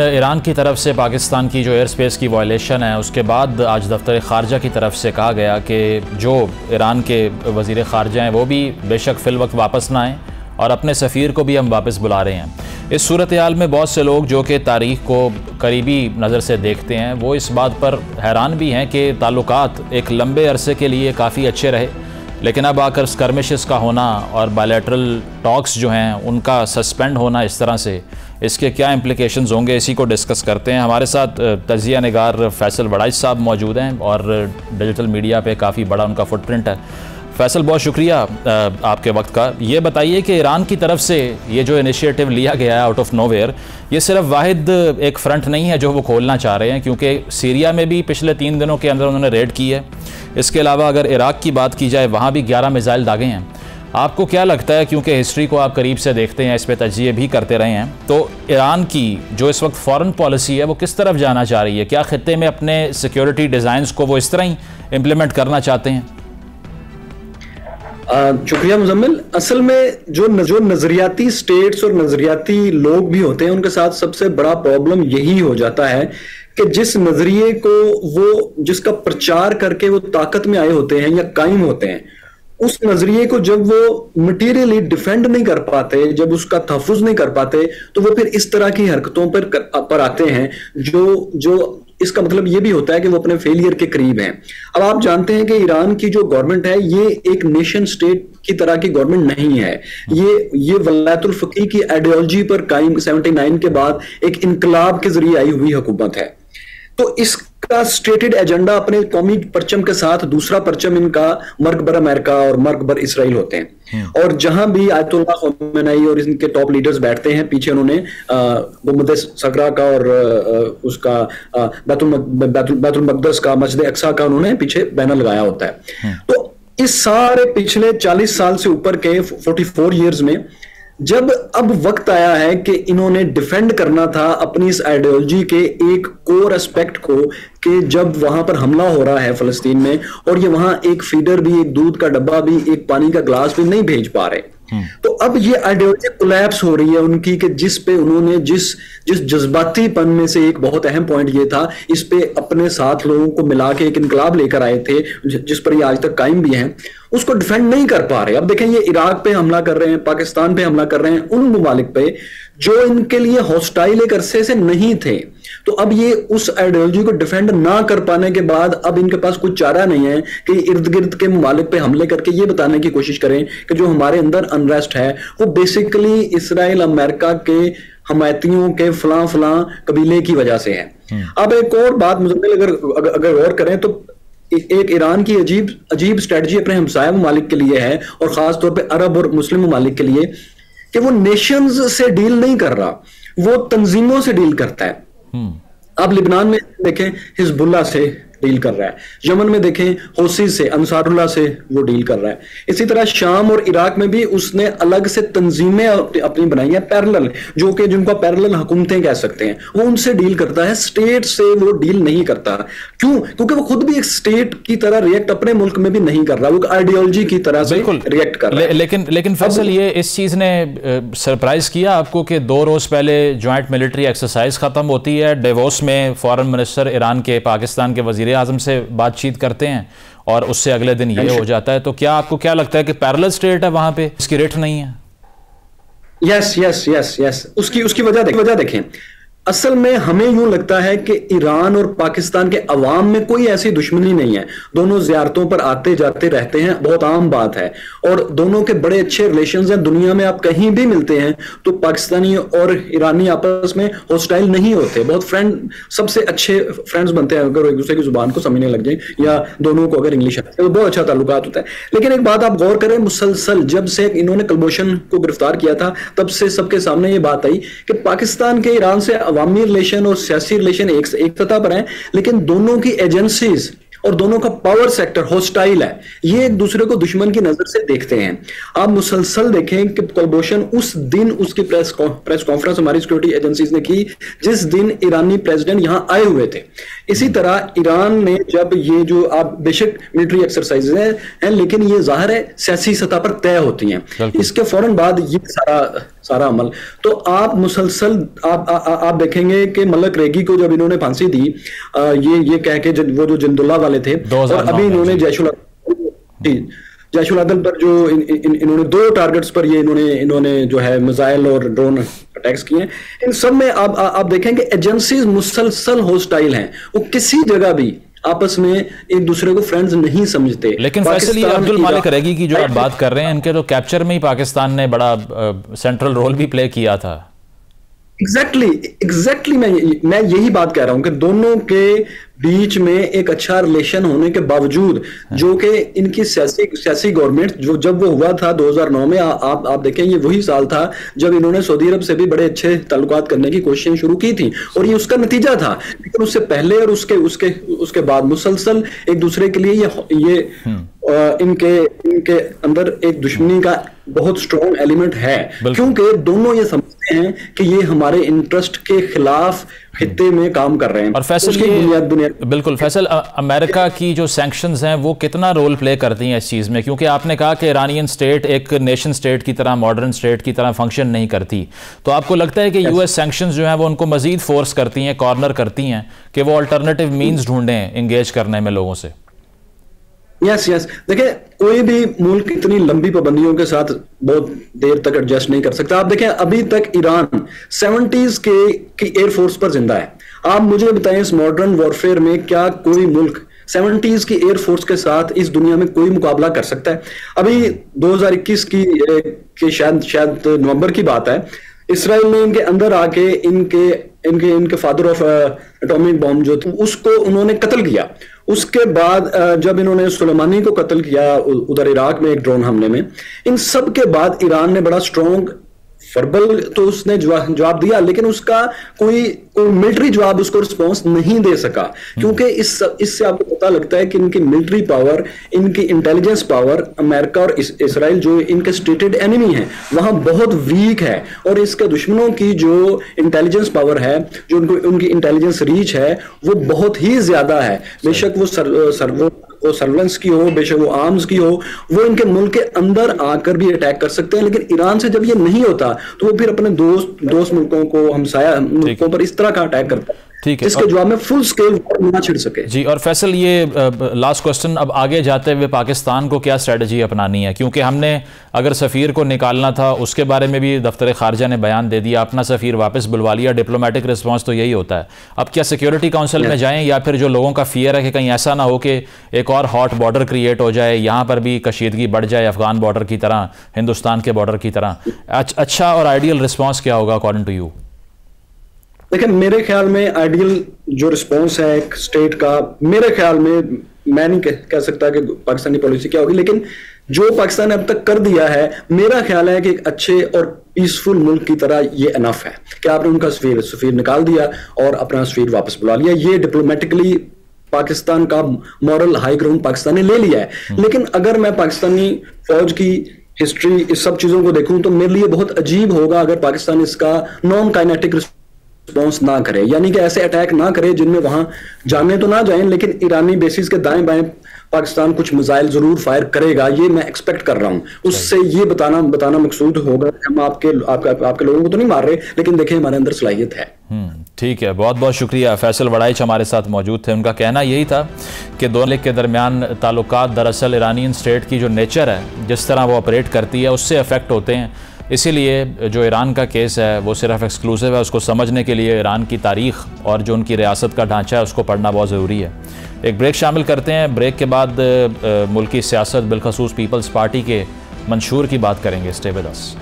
Iran की तरफ से पाकिस्तान की जो एयर स्पेस की वायलेशन है उसके बाद आज दफ्तर ख़ारजा की तरफ से कहा गया कि जो ईरान के वज़ीर ख़ारजा हैं वो भी बेशक फ़िल वक्त वापस ना आएँ और अपने सफ़ीर को भी हम वापस बुला रहे हैं। इस सूरत हाल में बहुत से लोग जो कि तारीख़ को करीबी नज़र से देखते हैं वो इस बात पर हैरान भी हैं कि ताल्लुकात एक लंबे अरसे के लिए काफ़ी अच्छे रहे, लेकिन अब आकर स्कर्मिशेस का होना और बायलैटरल टॉक्स जो हैं उनका सस्पेंड होना इस तरह से, इसके क्या इम्प्लिकेशंस होंगे, इसी को डिस्कस करते हैं। हमारे साथ तजिया निगार फैसल बड़ाइच साहब मौजूद हैं और डिजिटल मीडिया पे काफ़ी बड़ा उनका फुटप्रिंट है। फैसल, बहुत शुक्रिया आपके वक्त का। ये बताइए कि ईरान की तरफ से ये जो इनिशिएटिव लिया गया है आउट ऑफ नोवेयर, ये सिर्फ वाहिद एक फ्रंट नहीं है जो वो खोलना चाह रहे हैं, क्योंकि सीरिया में भी पिछले 3 दिनों के अंदर उन्होंने रेड की है। इसके अलावा अगर इराक की बात की जाए वहाँ भी 11 मिसाइल दागे हैं। आपको क्या लगता है, क्योंकि हिस्ट्री को आप करीब से देखते हैं, इस पर तजिए भी करते रहे हैं, तो ईरान की जो इस वक्त फॉरेन पॉलिसी है वो किस तरफ जाना चाह रही है? क्या खित्ते में अपने सिक्योरिटी डिज़ाइंस को वो इस तरह ही इम्प्लीमेंट करना चाहते हैं? शुक्रिया मुजम्मिल। असल में जो नजरियाती स्टेट्स और नजरियाती लोग भी होते हैं उनके साथ सबसे बड़ा प्रॉब्लम यही हो जाता है कि जिस नजरिए को वो जिसका प्रचार करके वो ताकत में आए होते हैं या कायम होते हैं, उस नजरिए को जब वो मटीरियली डिफेंड नहीं कर पाते, जब उसका तहफ़्फ़ुज़ नहीं कर पाते, तो वो फिर इस तरह की हरकतों पर आते हैं जो इसका मतलब ये भी होता है कि वो अपने फेलियर के करीब हैं। अब आप जानते हैं कि ईरान की जो गवर्नमेंट है ये एक नेशन स्टेट की तरह की गवर्नमेंट नहीं है। ये वलायतुल फ़क़ीह की आइडियोलॉजी पर कायम 79 के बाद एक इनकलाब के जरिए आई हुई हुकूमत है। तो इसका स्टेटेड एजेंडा अपने कौमी परचम के साथ दूसरा परचम इनका मर्ग बर अमेरिका और मर्ग बर इसराइल होते हैं। और जहां भी आयतुल्लाह ख़ोमेनी और इनके टॉप लीडर्स बैठते हैं, पीछे उन्होंने गुंबद सगरा का और उसका बैतुल मक़दस का, मस्जिद अक्सा का उन्होंने पीछे बैनर लगाया होता है। तो इस सारे पिछले 40 साल से ऊपर के 44 ईयर्स में जब अब वक्त आया है कि इन्होंने डिफेंड करना था अपनी इस आइडियोलॉजी के एक कोर एस्पेक्ट को, कि जब वहां पर हमला हो रहा है फलस्तीन में और ये वहां एक फीडर भी, एक दूध का डब्बा भी, एक पानी का ग्लास भी नहीं भेज पा रहे, तो अब ये आइडियोलॉजी कोलैप्स हो रही है उनकी, कि जिस पे उन्होंने जिस जज्बातीपन में से एक बहुत अहम पॉइंट ये था, इस पे अपने साथ लोगों को मिला के एक इनकलाब लेकर आए थे जिस पर ये आज तक कायम भी हैं, उसको डिफेंड नहीं कर पा रहे। अब देखें, ये इराक पे हमला कर रहे हैं, पाकिस्तान पे हमला कर रहे हैं, उन ममालिक पे जो इनके लिए हॉस्टाइल एक अरसे से नहीं थे। तो अब ये उस आइडियोलॉजी को डिफेंड ना कर पाने के बाद अब इनके पास कुछ चारा नहीं है कि इर्द गिर्द के ममालिक पे हमले करके ये बताने की कोशिश करें कि जो हमारे अंदर अनरेस्ट है वो बेसिकली इसराइल अमेरिका के हमायतियों के फलां कबीले की वजह से है। अब एक और बात मुझे अगर गौर करें तो एक ईरान की अजीब स्ट्रेटजी अपने हमसाया ममालिक के लिए है, और खास तौर पे अरब और मुस्लिम ममालिक के लिए, कि वो नेशंस से डील नहीं कर रहा, वो तंजीमों से डील करता है। अब लिबनान में देखें हिजबुल्लाह से डील कर रहा है, यमन में देखें हौसी से, अंसारुल्लाह से वो डील कर रहा है। इसी तरह शाम और इराक में भी उसने अलग से तंजीमें अपनी बनाई हैं पैरेलल, जो कि जिनको पैरेलल हुकूमतें कह सकते हैं, वो उनसे डील करता है, स्टेट से वो डील नहीं करता। क्यों? क्योंकि वो खुद भी एक स्टेट की तरह रिएक्ट अपने मुल्क में भी नहीं कर रहा, वो आइडियोलॉजी की तरह से रिएक्ट कर रहा है। लेकिन फैसल, ये इस चीज ने सरप्राइज किया आपको कि 2 रोज पहले ज्वाइंट मिलिट्री एक्सरसाइज खत्म होती है, डेवोस में फॉरेन मिनिस्टर ईरान के पाकिस्तान के वजीर आजम से बातचीत करते हैं और उससे अगले दिन ये हो जाता है, तो क्या आपको क्या लगता है कि पैरेलल स्टेट है वहां पे, इसकी रेट नहीं है? यस उसकी वजह देखें। असल में हमें यूं लगता है कि ईरान और पाकिस्तान के अवाम में कोई ऐसी दुश्मनी नहीं है, दोनों ज़ियारतों पर आते जाते रहते हैं, बहुत आम बात है, और दोनों के बड़े अच्छे रिलेशंस हैं। दुनिया में आप कहीं भी मिलते हैं तो पाकिस्तानी और ईरानी आपस में हॉस्टाइल नहीं होते, बहुत सबसे अच्छे फ्रेंड्स बनते हैं अगर एक दूसरे की जुबान को समझने लग जाए, या दोनों को अगर इंग्लिश आती है तो बहुत अच्छा ताल्लुकात होता है। लेकिन एक बात आप गौर करें, मुसलसल जब से इन्होंने कुलभूषण को गिरफ्तार किया था तब से सबके सामने ये बात आई कि पाकिस्तान के ईरान से अवामी रिलेशन और सियासी रिलेशन एक सतह पर हैं, लेकिन दोनों की एजेंसीज और दोनों का पावर सेक्टर हॉस्टाइल है, ये एक दूसरे को दुश्मन की नजर से देखते हैं। आप मुसलसल देखें कि कुलभूषण उस दिन उसकी प्रेस कॉन्फ्रेंस हमारी सिक्योरिटी एजेंसीज ने की जिस दिन ईरानी प्रेसिडेंट यहां आए हुए थे। इसी तरह ईरान ने जब ये जो आप बेशक मिलिट्री एक्सरसाइज हैं, लेकिन ये जाहिर है सियासी सतह पर तय होती हैं, इसके फौरन बाद ये सारा सारा अमल। तो आप मुसलसल आप देखेंगे कि मलक रेगी को जब इन्होंने फांसी दी, ये कह के वो जो जिंदुल्ला वाले थे, और अभी इन्होंने जैशुल अदल पर जो इन्होंने 2 टारगेट्स पर ये इन्होंने जो है मिसाइल और ड्रोन अटैक्स किए, इन सब में आप देखेंगे एजेंसीज मुसलसल होस्टाइल हैं, वो किसी जगह भी आपस में एक दूसरे को फ्रेंड्स नहीं समझते। लेकिन फैसल ये अब्दुल मालिक रेगी की जो आप बात कर रहे हैं, इनके तो कैप्चर में ही पाकिस्तान ने बड़ा सेंट्रल रोल भी प्ले किया था। एग्जैक्टली मैं यही बात कह रहा हूं कि दोनों के बीच में एक अच्छा रिलेशन होने के बावजूद, जो कि इनकी सियासी गवर्नमेंट जो जब वो हुआ था 2009 में, आप देखें ये वही साल था जब इन्होंने सऊदी अरब से भी बड़े अच्छे ताल्लुकात करने की कोशिशें शुरू की थी, और ये उसका नतीजा था। लेकिन उससे पहले और उसके बाद मुसलसल एक दूसरे के लिए ये इनके अंदर एक दुश्मनी का बहुत स्ट्रॉन्ग एलिमेंट है, क्योंकि दोनों ये समझते हैं कि ये हमारे इंटरेस्ट के खिलाफ खित्ते में काम कर रहे हैं। और फैसल बिल्कुल फैसल, अमेरिका की जो सैंक्शंस हैं वो कितना रोल प्ले करती हैं इस चीज़ में? क्योंकि आपने कहा कि ईरानियन स्टेट एक नेशन स्टेट की तरह, मॉडर्न स्टेट की तरह फंक्शन नहीं करती, तो आपको लगता है कि यूएस सैंक्शंस जो हैं वो उनको मजीद फोर्स करती हैं, कॉर्नर करती हैं कि वो अल्टरनेटिव मीन्स ढूंढें इंगेज करने में लोगों से? यस देखिए, कोई भी मुल्क इतनी लंबी पाबंदियों के साथ बहुत देर तक एडजस्ट नहीं कर सकता। आप देखें अभी तक ईरान 70s की एयरफोर्स पर जिंदा है। आप मुझे बताएं इस मॉडर्न वॉरफेयर में क्या कोई मुल्क 70s की एयरफोर्स के साथ इस दुनिया में कोई मुकाबला कर सकता है? अभी 2021 की शायद नवंबर की बात है, इसराइल ने इनके अंदर आके इनके फादर ऑफ एटॉमिक बॉम्ब जो थे उसको उन्होंने कत्ल किया। उसके बाद जब इन्होंने सुलेमानी को कत्ल किया उधर इराक में एक ड्रोन हमले में, इन सब के बाद ईरान ने बड़ा स्ट्रॉन्ग वर्बल तो उसने जवाब दिया, लेकिन उसका कोई मिलिट्री जवाब, उसको रिस्पॉन्स नहीं दे सका, क्योंकि इससे आपको पता लगता है कि इनकी मिलिट्री पावर, इनकी इंटेलिजेंस पावर अमेरिका और इसराइल जो इनके स्टेटेड एनिमी हैं वहां बहुत वीक है, और इसके दुश्मनों की जो इंटेलिजेंस पावर है, जो उनकी इंटेलिजेंस रीच है, वो बहुत ही ज्यादा है। बेशक वो सर्वेलेंस की हो, बेशक वो आर्म्स की हो, वो इनके मुल्क के अंदर आकर भी अटैक कर सकते हैं। लेकिन ईरान से जब ये नहीं होता तो वो फिर अपने दोस्त मुल्कों को, हमसाया मुल्कों पर इस तरह का अटैक करता है, ठीक है, इसके जवाब में फुल स्केल वॉर ना छिड़ सके। जी, और फैसल ये लास्ट क्वेश्चन, अब आगे जाते हुए पाकिस्तान को क्या स्ट्रेटजी अपनानी है? क्योंकि हमने अगर सफ़ीर को निकालना था उसके बारे में भी दफ्तर खारजा ने बयान दे दिया, अपना सफ़ीर वापस बुलवा लिया, डिप्लोमेटिक रिस्पॉन्स तो यही होता है। अब क्या सिक्योरिटी काउंसिल में जाएं, या फिर जो लोगों का फियर है कि कहीं ऐसा ना हो कि एक और हॉट बॉर्डर क्रिएट हो जाए, यहाँ पर भी कशीदगी बढ़ जाए अफगान बॉर्डर की तरह, हिंदुस्तान के बॉर्डर की तरह? अच्छा और आइडियल रिस्पॉन्स क्या होगा अकॉर्डिंग टू यू? देखिए, मेरे ख्याल में आइडियल जो रिस्पॉन्स है एक स्टेट का, मेरे ख्याल में, मैं नहीं कह सकता कि पाकिस्तानी पॉलिसी क्या होगी, लेकिन जो पाकिस्तान ने अब तक कर दिया है, मेरा ख्याल है कि एक अच्छे और पीसफुल मुल्क की तरह ये इनफ है कि आपने उनका सफीर निकाल दिया और अपना सफीर वापस बुला लिया। ये डिप्लोमेटिकली पाकिस्तान का मॉरल हाई ग्राउंड पाकिस्तान ने ले लिया है। लेकिन अगर मैं पाकिस्तानी फौज की हिस्ट्री, इस सब चीजों को देखूं, तो मेरे लिए बहुत अजीब होगा अगर पाकिस्तान इसका नॉन काइनेटिक रिस्पॉन्स ना करे, यानी कि ऐसे अटैक ना करे जिनमें वहां जाने तो ना जाएं, लेकिन ईरानी बेसिस के दाएं बाएं पाकिस्तान कुछ मिसाइल जरूर फायर करेगा, ये मैं एक्सपेक्ट कर रहा हूं। उससे ये बताना मकसूद होगा कि हम आपके लोगों को तो नहीं मार रहे, लेकिन देखें हमारे अंदर सलाहियत है। ठीक है, बहुत बहुत शुक्रिया। फैसल वड़ाइच हमारे साथ मौजूद थे। उनका कहना यही था कि दोनों मुल्क के दरमियान ताल्लुकात दरअसल ईरानियन स्टेट की जो नेचर है, जिस तरह वो ऑपरेट करती है, उससे अफेक्ट होते हैं। इसीलिए जो ईरान का केस है वो सिर्फ एक्सक्लूसिव है, उसको समझने के लिए ईरान की तारीख़ और जो उनकी रियासत का ढांचा है उसको पढ़ना बहुत ज़रूरी है। एक ब्रेक शामिल करते हैं, ब्रेक के बाद मुल्की सियासत, बिलखसूस पीपल्स पार्टी के मंशूर की बात करेंगे। Stay with us.